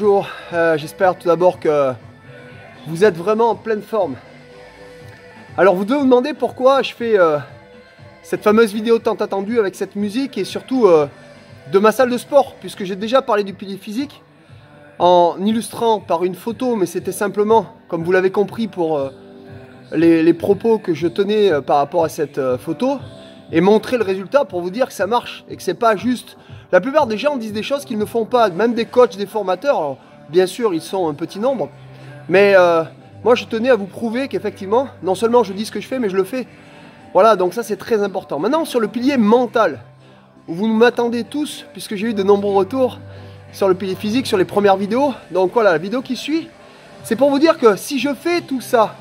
Bonjour, j'espère tout d'abord que vous êtes vraiment en pleine forme. Alors vous devez vous demander pourquoi je fais cette fameuse vidéo tant attendue avec cette musique et surtout de ma salle de sport, puisque j'ai déjà parlé du pilier physique en illustrant par une photo, mais c'était simplement, comme vous l'avez compris, pour les propos que je tenais par rapport à cette photo, et montrer le résultat pour vous dire que ça marche et que c'est pas juste. La plupart des gens disent des choses qu'ils ne font pas, même des coachs, des formateurs. Alors, bien sûr, ils sont un petit nombre, mais moi je tenais à vous prouver qu'effectivement, non seulement je dis ce que je fais, mais je le fais. Voilà, donc ça c'est très important. Maintenant, sur le pilier mental, où vous m'attendez tous, puisque j'ai eu de nombreux retours sur le pilier physique, sur les premières vidéos. Donc voilà, la vidéo qui suit, c'est pour vous dire que si je fais tout ça,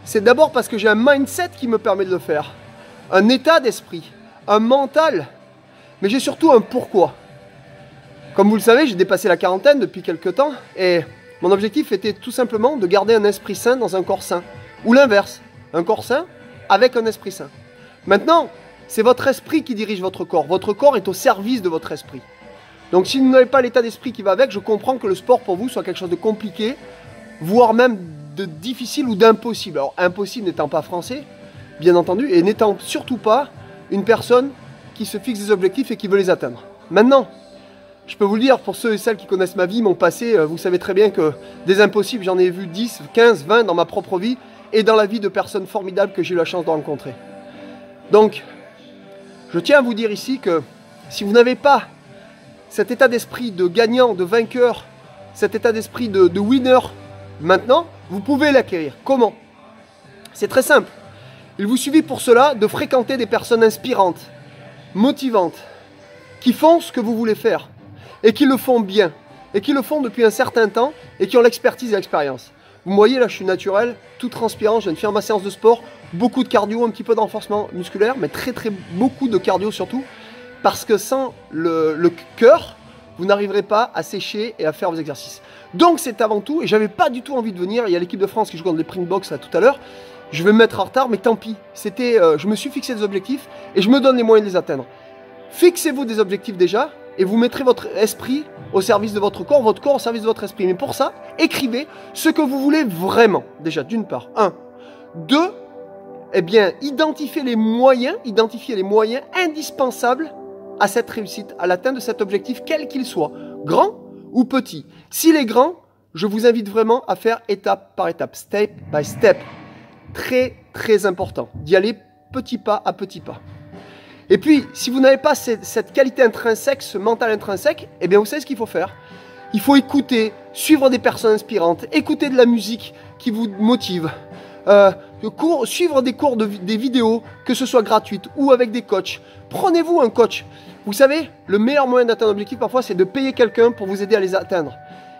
c'est d'abord parce que j'ai un mindset qui me permet de le faire, un état d'esprit, un mental, mais j'ai surtout un pourquoi. Comme vous le savez, j'ai dépassé la quarantaine depuis quelques temps, et mon objectif était tout simplement de garder un esprit sain dans un corps sain, ou l'inverse, un corps sain avec un esprit sain. Maintenant, c'est votre esprit qui dirige votre corps est au service de votre esprit. Donc si vous n'avez pas l'état d'esprit qui va avec, je comprends que le sport pour vous soit quelque chose de compliqué, voire même de difficile ou d'impossible. Alors impossible n'étant pas français, bien entendu, et n'étant surtout pas une personne qui se fixe des objectifs et qui veut les atteindre. Maintenant, je peux vous le dire, pour ceux et celles qui connaissent ma vie, mon passé, vous savez très bien que des impossibles, j'en ai vu 10, 15, 20 dans ma propre vie et dans la vie de personnes formidables que j'ai eu la chance de rencontrer. Donc, je tiens à vous dire ici que si vous n'avez pas cet état d'esprit de gagnant, de vainqueur, cet état d'esprit de winner, maintenant, vous pouvez l'acquérir. Comment? C'est très simple. Il vous suffit pour cela de fréquenter des personnes inspirantes, motivantes, qui font ce que vous voulez faire, et qui le font bien, et qui le font depuis un certain temps, et qui ont l'expertise et l'expérience. Vous me voyez là, je suis naturel, tout transpirant, je viens de faire ma séance de sport, beaucoup de cardio, un petit peu de renforcement musculaire, mais beaucoup de cardio surtout, parce que sans le cœur, vous n'arriverez pas à sécher et à faire vos exercices. Donc c'est avant tout, et j'avais pas du tout envie de venir, il y a l'équipe de France qui joue contre les Springboks là tout à l'heure, je vais me mettre en retard, mais tant pis, je me suis fixé des objectifs, et je me donne les moyens de les atteindre. Fixez-vous des objectifs déjà, et vous mettrez votre esprit au service de votre corps au service de votre esprit. Mais pour ça, écrivez ce que vous voulez vraiment. Déjà, d'une part. 1. 2. Eh bien, identifiez les moyens indispensables à cette réussite, à l'atteinte de cet objectif, quel qu'il soit, grand ou petit. S'il est grand, je vous invite vraiment à faire étape par étape, step by step. Très, très important d'y aller petit pas à petit pas. Et puis, si vous n'avez pas cette qualité intrinsèque, ce mental intrinsèque, eh bien vous savez ce qu'il faut faire. Il faut écouter, suivre des personnes inspirantes, écouter de la musique qui vous motive, suivre des vidéos, que ce soit gratuites ou avec des coachs. Prenez-vous un coach. Vous savez, le meilleur moyen d'atteindre un objectif parfois, c'est de payer quelqu'un pour vous aider à les atteindre.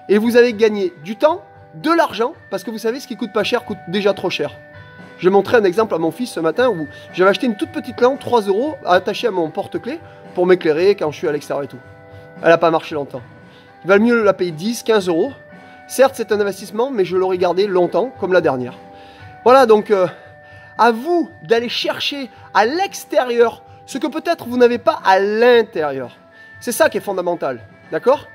Et vous allez gagner du temps, de l'argent, parce que vous savez, ce qui coûte pas cher coûte déjà trop cher. Je vais montrer un exemple à mon fils ce matin où j'avais acheté une toute petite lampe, 3 € attachée à mon porte-clés pour m'éclairer quand je suis à l'extérieur et tout. Elle n'a pas marché longtemps. Il va mieux la payer 10, 15 €. Certes, c'est un investissement, mais je l'aurai gardé longtemps, comme la dernière. Voilà, donc à vous d'aller chercher à l'extérieur ce que peut-être vous n'avez pas à l'intérieur. C'est ça qui est fondamental, d'accord ?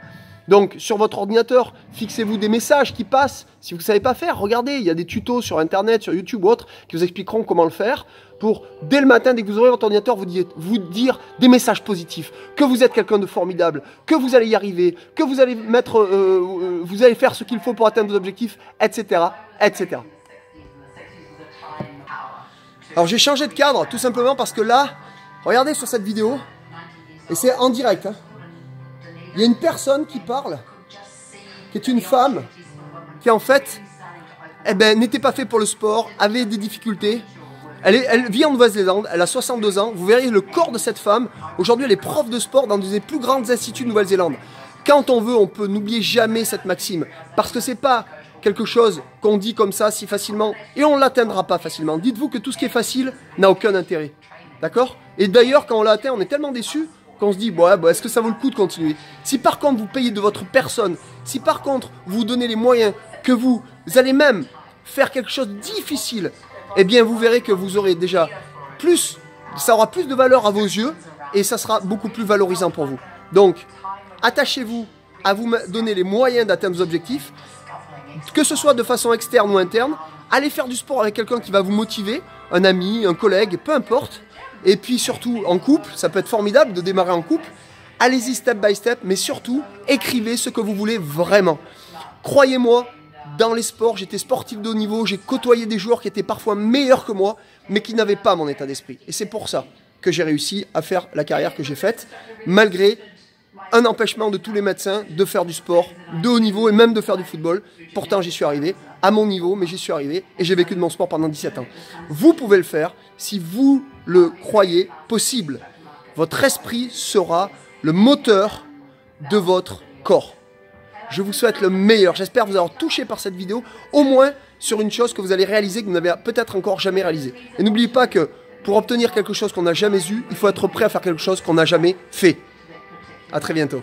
Donc, sur votre ordinateur, fixez-vous des messages qui passent. Si vous ne savez pas faire, regardez, il y a des tutos sur Internet, sur YouTube ou autres, qui vous expliqueront comment le faire pour, dès le matin, dès que vous aurez votre ordinateur, vous dire des messages positifs, que vous êtes quelqu'un de formidable, que vous allez y arriver, que vous allez vous allez faire ce qu'il faut pour atteindre vos objectifs, etc., etc. Alors, j'ai changé de cadre, tout simplement parce que là, regardez sur cette vidéo, et c'est en direct, hein. Il y a une personne qui parle, qui est une femme, qui en fait, n'était pas faite pour le sport, avait des difficultés. Elle vit en Nouvelle-Zélande, elle a 62 ans. Vous verrez le corps de cette femme. Aujourd'hui, elle est prof de sport dans un des plus grands instituts de Nouvelle-Zélande. Quand on veut, on peut n'oublier jamais cette maxime. Parce que c'est pas quelque chose qu'on dit comme ça si facilement, et on ne l'atteindra pas facilement. Dites-vous que tout ce qui est facile n'a aucun intérêt. D'accord? Et d'ailleurs, quand on l'a atteint, on est tellement déçu qu'on se dit, est-ce que ça vaut le coup de continuer? Si par contre vous payez de votre personne, si par contre vous donnez les moyens, que vous allez même faire quelque chose de difficile, eh bien vous verrez que vous aurez déjà plus, ça aura plus de valeur à vos yeux et ça sera beaucoup plus valorisant pour vous. Donc, attachez-vous à vous donner les moyens d'atteindre vos objectifs, que ce soit de façon externe ou interne. Allez faire du sport avec quelqu'un qui va vous motiver, un ami, un collègue, peu importe. Et puis surtout en couple, ça peut être formidable de démarrer en couple. Allez-y step by step, mais surtout, écrivez ce que vous voulez vraiment. Croyez-moi, dans les sports, j'étais sportif de haut niveau, j'ai côtoyé des joueurs qui étaient parfois meilleurs que moi, mais qui n'avaient pas mon état d'esprit. Et c'est pour ça que j'ai réussi à faire la carrière que j'ai faite, malgré un empêchement de tous les médecins de faire du sport de haut niveau et même de faire du football. Pourtant, j'y suis arrivé, à mon niveau, mais j'y suis arrivé et j'ai vécu de mon sport pendant 17 ans. Vous pouvez le faire si vous le croyez possible. Votre esprit sera le moteur de votre corps. Je vous souhaite le meilleur. J'espère vous avoir touché par cette vidéo, au moins sur une chose que vous allez réaliser que vous n'avez peut-être encore jamais réalisé. Et n'oubliez pas que pour obtenir quelque chose qu'on n'a jamais eu, il faut être prêt à faire quelque chose qu'on n'a jamais fait. À très bientôt.